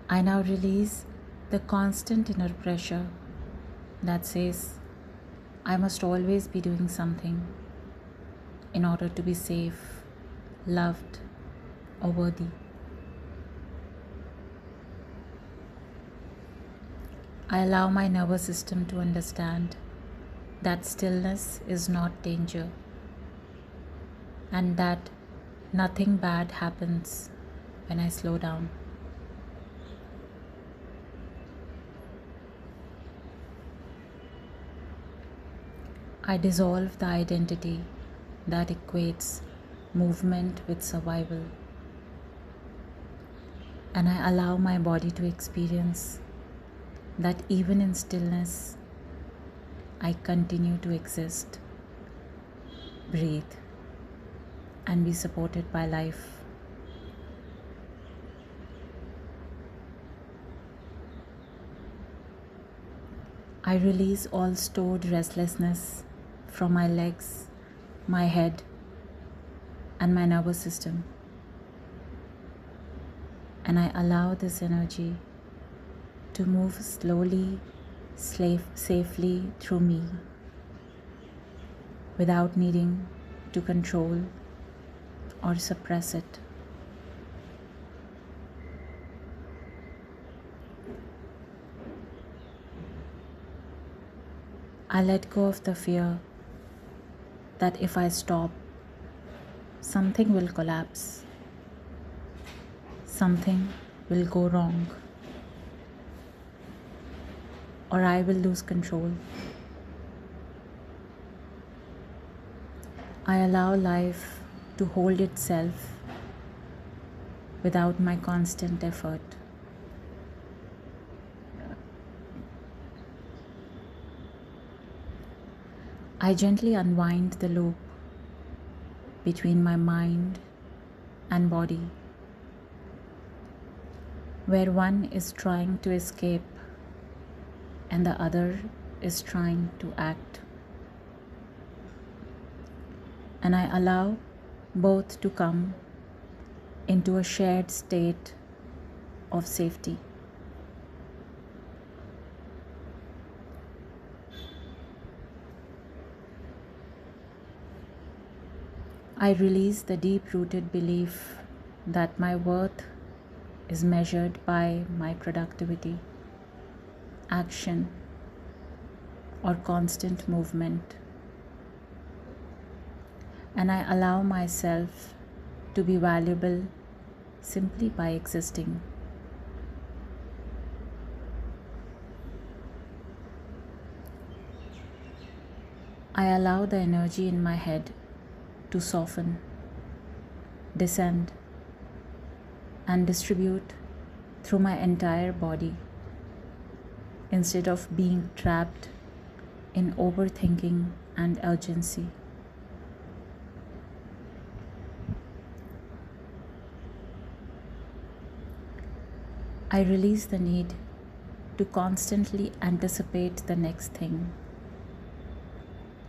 I now release the constant inner pressure that says I must always be doing something in order to be safe, loved, or worthy. I allow my nervous system to understand that stillness is not danger and that nothing bad happens when I slow down. I dissolve the identity that equates movement with survival, and I allow my body to experience that even in stillness, I continue to exist, breathe, and be supported by life. I release all stored restlessness from my legs, my head, and my nervous system. And I allow this energy to move slowly, safely through me without needing to control or suppress it. I let go of the fear that if I stop, something will collapse, something will go wrong, or I will lose control. I allow life to hold itself without my constant effort. I gently unwind the loop between my mind and body, where one is trying to escape and the other is trying to act. And I allow both to come into a shared state of safety. I release the deep-rooted belief that my worth is measured by my productivity, action, or constant movement. And I allow myself to be valuable simply by existing. I allow the energy in my head to soften, descend, and distribute through my entire body instead of being trapped in overthinking and urgency. I release the need to constantly anticipate the next thing,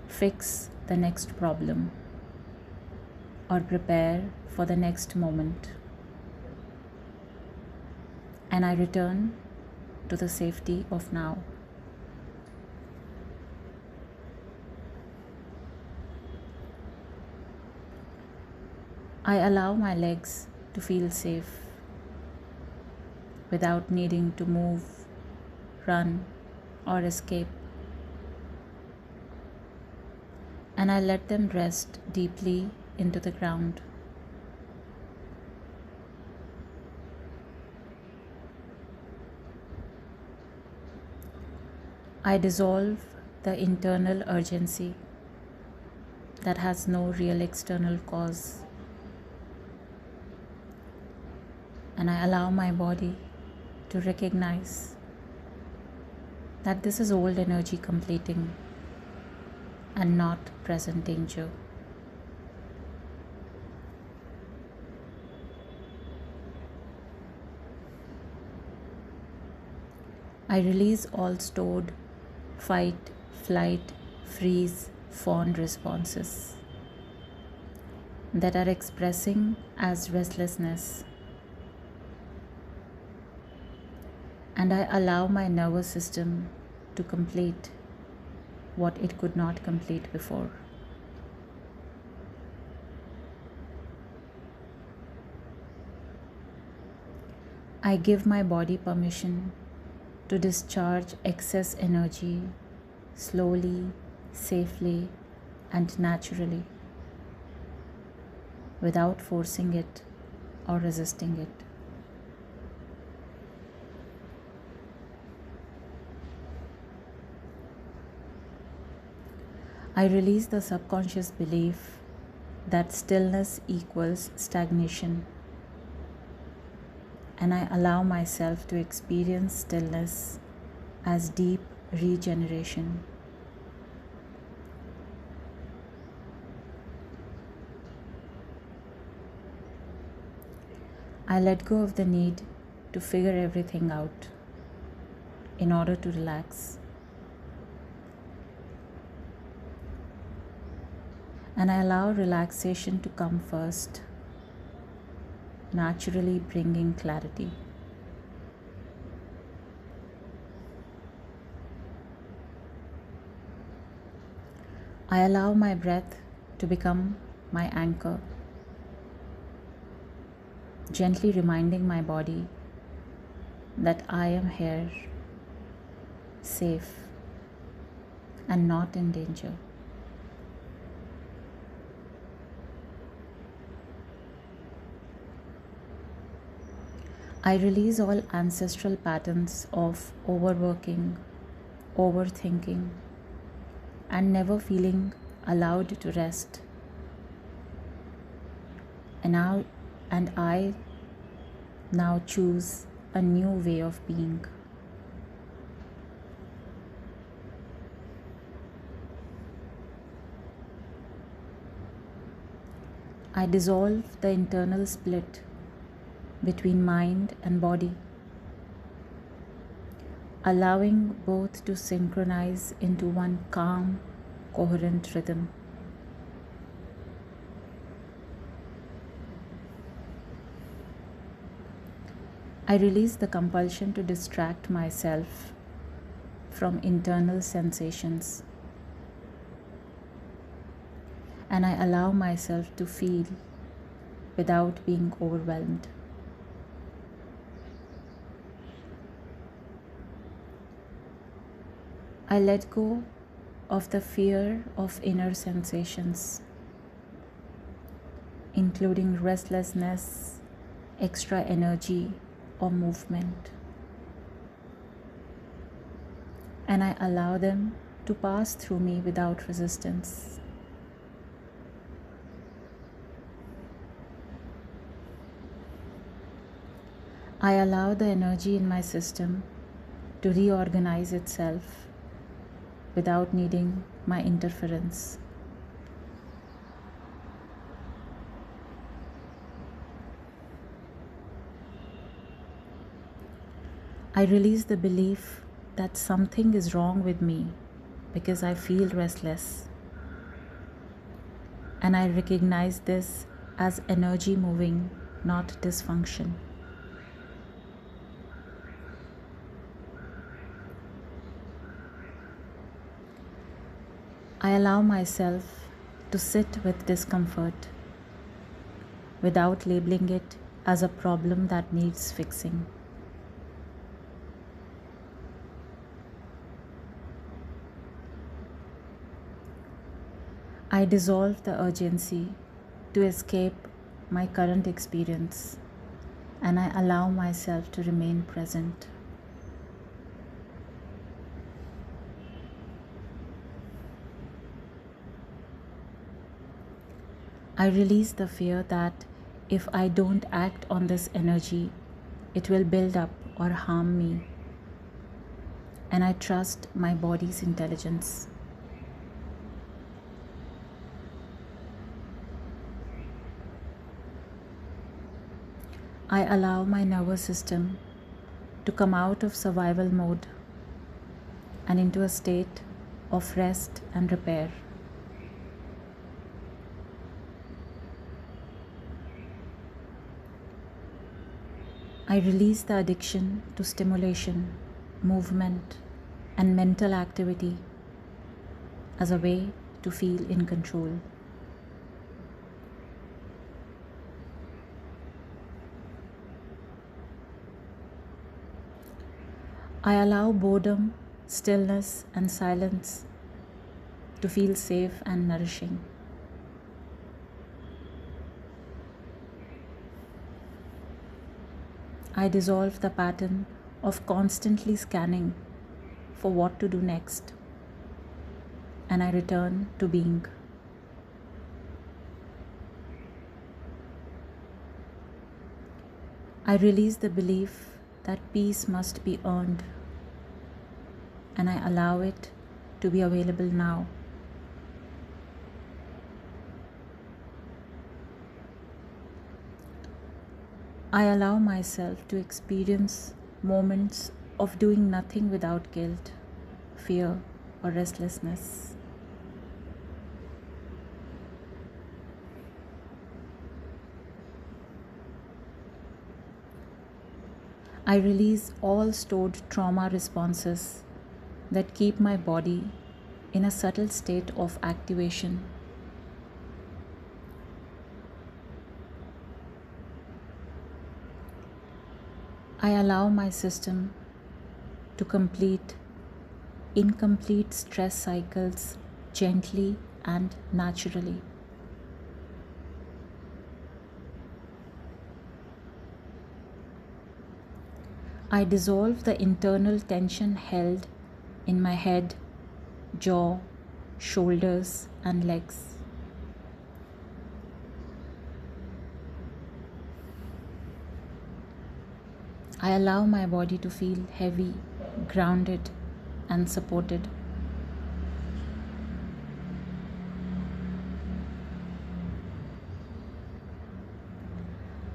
fix the next problem, or prepare for the next moment. And I return to the safety of now. I allow my legs to feel safe without needing to move, run, or escape. And I let them rest deeply into the ground. I dissolve the internal urgency that has no real external cause. And I allow my body to recognize that this is old energy completing and not present danger. I release all stored fight, flight, freeze, fawn responses that are expressing as restlessness. and I allow my nervous system to complete what it could not complete before. I give my body permission to discharge excess energy slowly, safely, and naturally without forcing it or resisting it. I release the subconscious belief that stillness equals stagnation, and I allow myself to experience stillness as deep regeneration. I let go of the need to figure everything out in order to relax, and I allow relaxation to come first, naturally bringing clarity. I allow my breath to become my anchor, gently reminding my body that I am here, safe, and not in danger. I release all ancestral patterns of overworking, overthinking, and never feeling allowed to rest. And now and I now choose a new way of being. I dissolve the internal split between mind and body, allowing both to synchronize into one calm, coherent rhythm. I release the compulsion to distract myself from internal sensations, and I allow myself to feel without being overwhelmed. I let go of the fear of inner sensations, including restlessness, extra energy, or movement, and I allow them to pass through me without resistance. I allow the energy in my system to reorganize itself without needing my interference. I release the belief that something is wrong with me because I feel restless, and I recognize this as energy moving, not dysfunction. I allow myself to sit with discomfort without labeling it as a problem that needs fixing. I dissolve the urgency to escape my current experience, and I allow myself to remain present. I release the fear that if I don't act on this energy, it will build up or harm me, and I trust my body's intelligence. I allow my nervous system to come out of survival mode and into a state of rest and repair. I release the addiction to stimulation, movement, and mental activity as a way to feel in control. I allow boredom, stillness, and silence to feel safe and nourishing. I dissolve the pattern of constantly scanning for what to do next, and I return to being. I release the belief that peace must be earned, and I allow it to be available now. I allow myself to experience moments of doing nothing without guilt, fear, or restlessness. I release all stored trauma responses that keep my body in a subtle state of activation. I allow my system to complete incomplete stress cycles gently and naturally. I dissolve the internal tension held in my head, jaw, shoulders, and legs. I allow my body to feel heavy, grounded, and supported.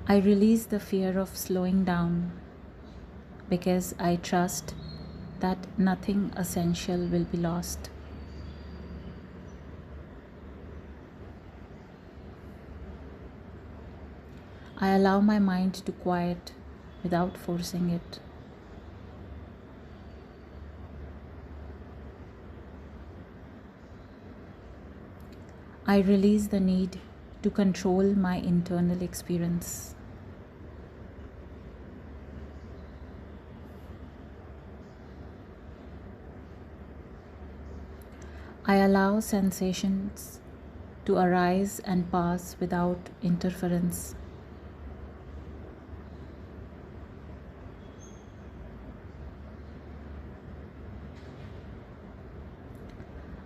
I release the fear of slowing down because I trust that nothing essential will be lost. I allow my mind to quiet without forcing it. I release the need to control my internal experience. I allow sensations to arise and pass without interference.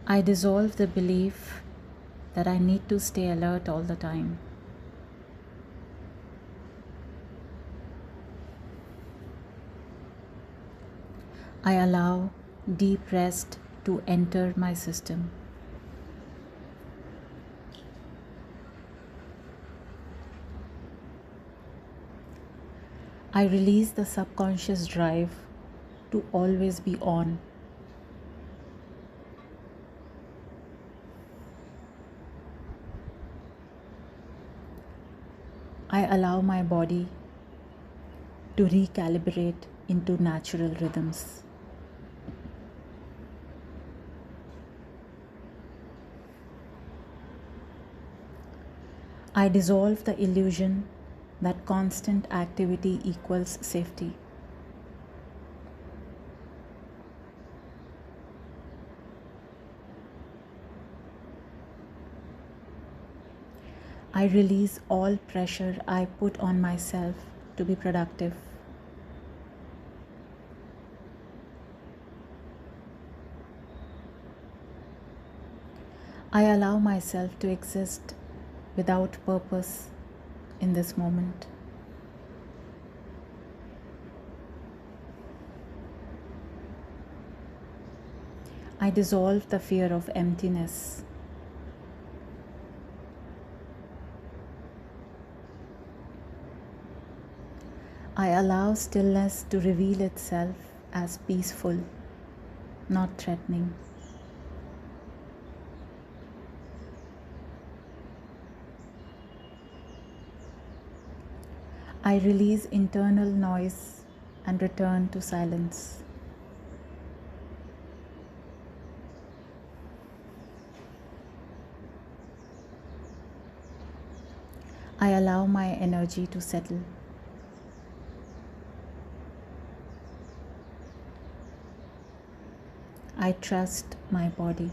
I dissolve the belief that I need to stay alert all the time. I allow deep rest to enter my system. I release the subconscious drive to always be on. I allow my body to recalibrate into natural rhythms. I dissolve the illusion that constant activity equals safety. I release all pressure I put on myself to be productive. I allow myself to exist without purpose in this moment. I dissolve the fear of emptiness. I allow stillness to reveal itself as peaceful, not threatening. I release internal noise and return to silence. I allow my energy to settle. I trust my body.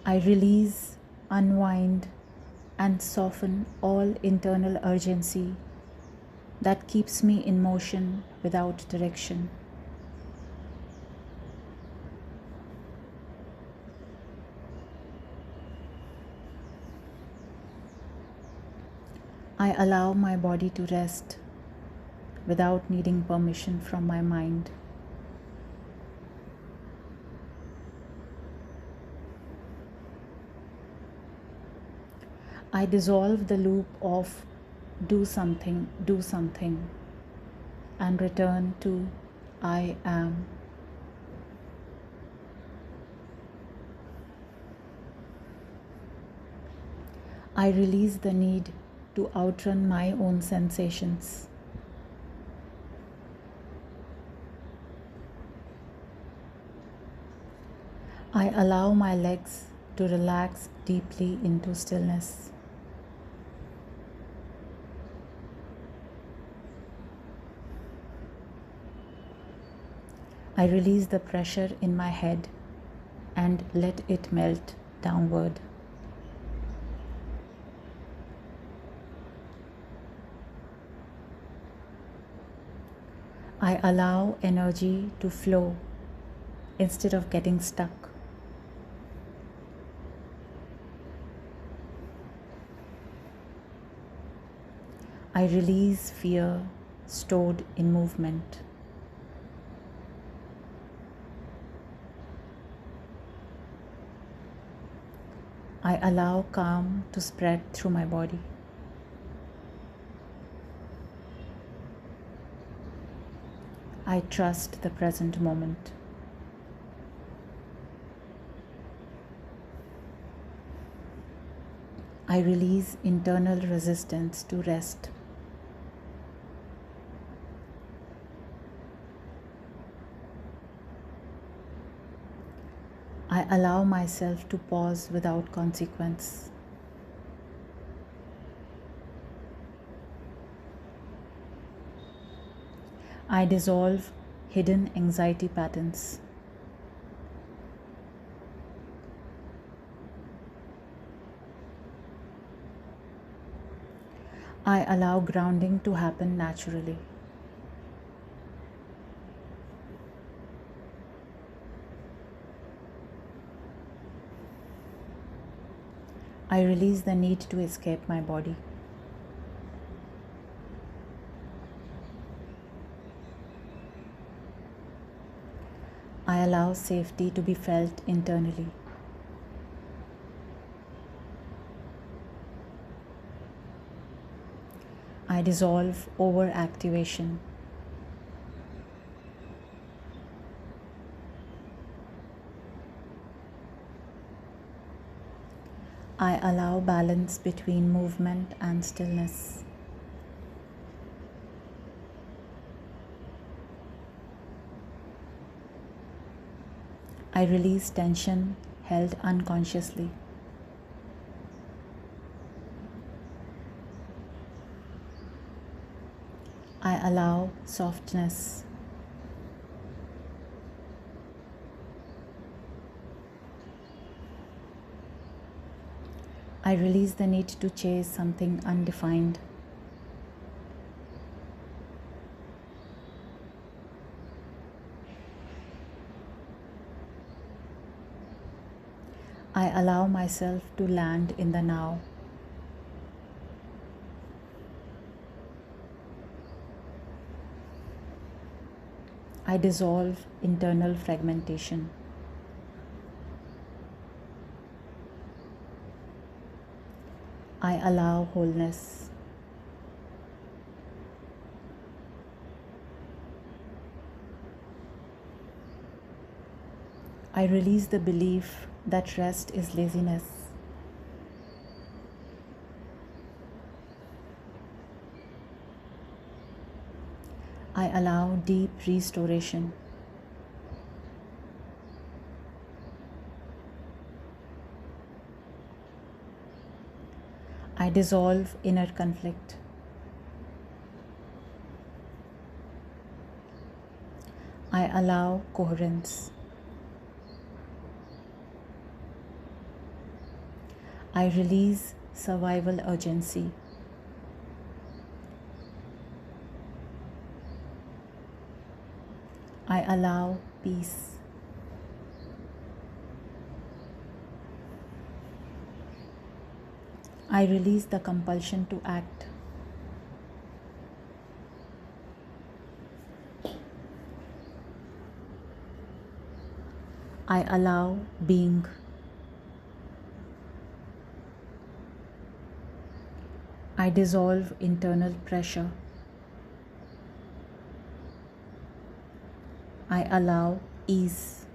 I release, unwind, and soften all internal urgency that keeps me in motion without direction. I allow my body to rest without needing permission from my mind. I dissolve the loop of do something, and return to I am. I release the need to outrun my own sensations. I allow my legs to relax deeply into stillness. I release the pressure in my head and let it melt downward. I allow energy to flow instead of getting stuck. I release fear stored in movement. I allow calm to spread through my body. I trust the present moment. I release internal resistance to rest. I allow myself to pause without consequence. I dissolve hidden anxiety patterns. I allow grounding to happen naturally. I release the need to escape my body. I allow safety to be felt internally. I dissolve overactivation. I allow balance between movement and stillness. I release tension held unconsciously. I allow softness. I release the need to chase something undefined. I allow myself to land in the now. I dissolve internal fragmentation. I allow wholeness. I release the belief that rest is laziness. I allow deep restoration. I dissolve inner conflict. I allow coherence. I release survival urgency. I allow peace. I release the compulsion to act. I allow being. I dissolve internal pressure. I allow ease.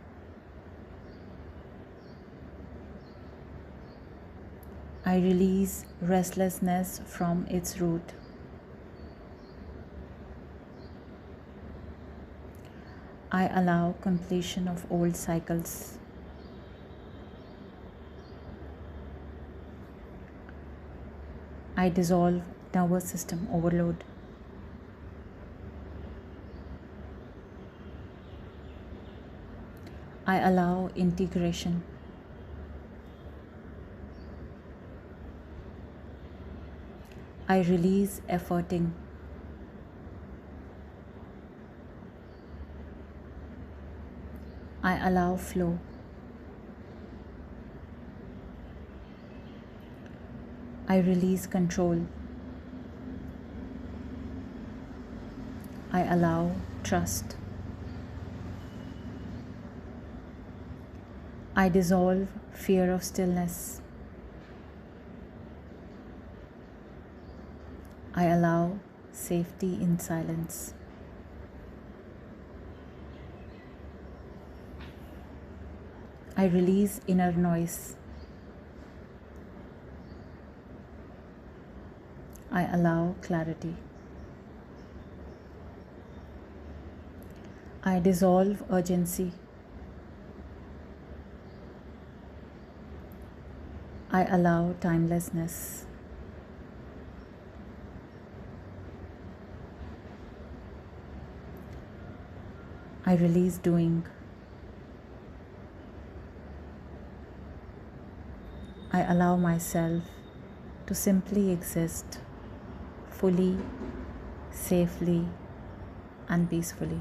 I release restlessness from its root. I allow completion of old cycles. I dissolve nervous system overload. I allow integration. I release efforting. I allow flow. I release control. I allow trust. I dissolve fear of stillness. I allow safety in silence. I release inner noise. I allow clarity. I dissolve urgency. I allow timelessness. I release doing. I allow myself to simply exist fully, safely, and peacefully.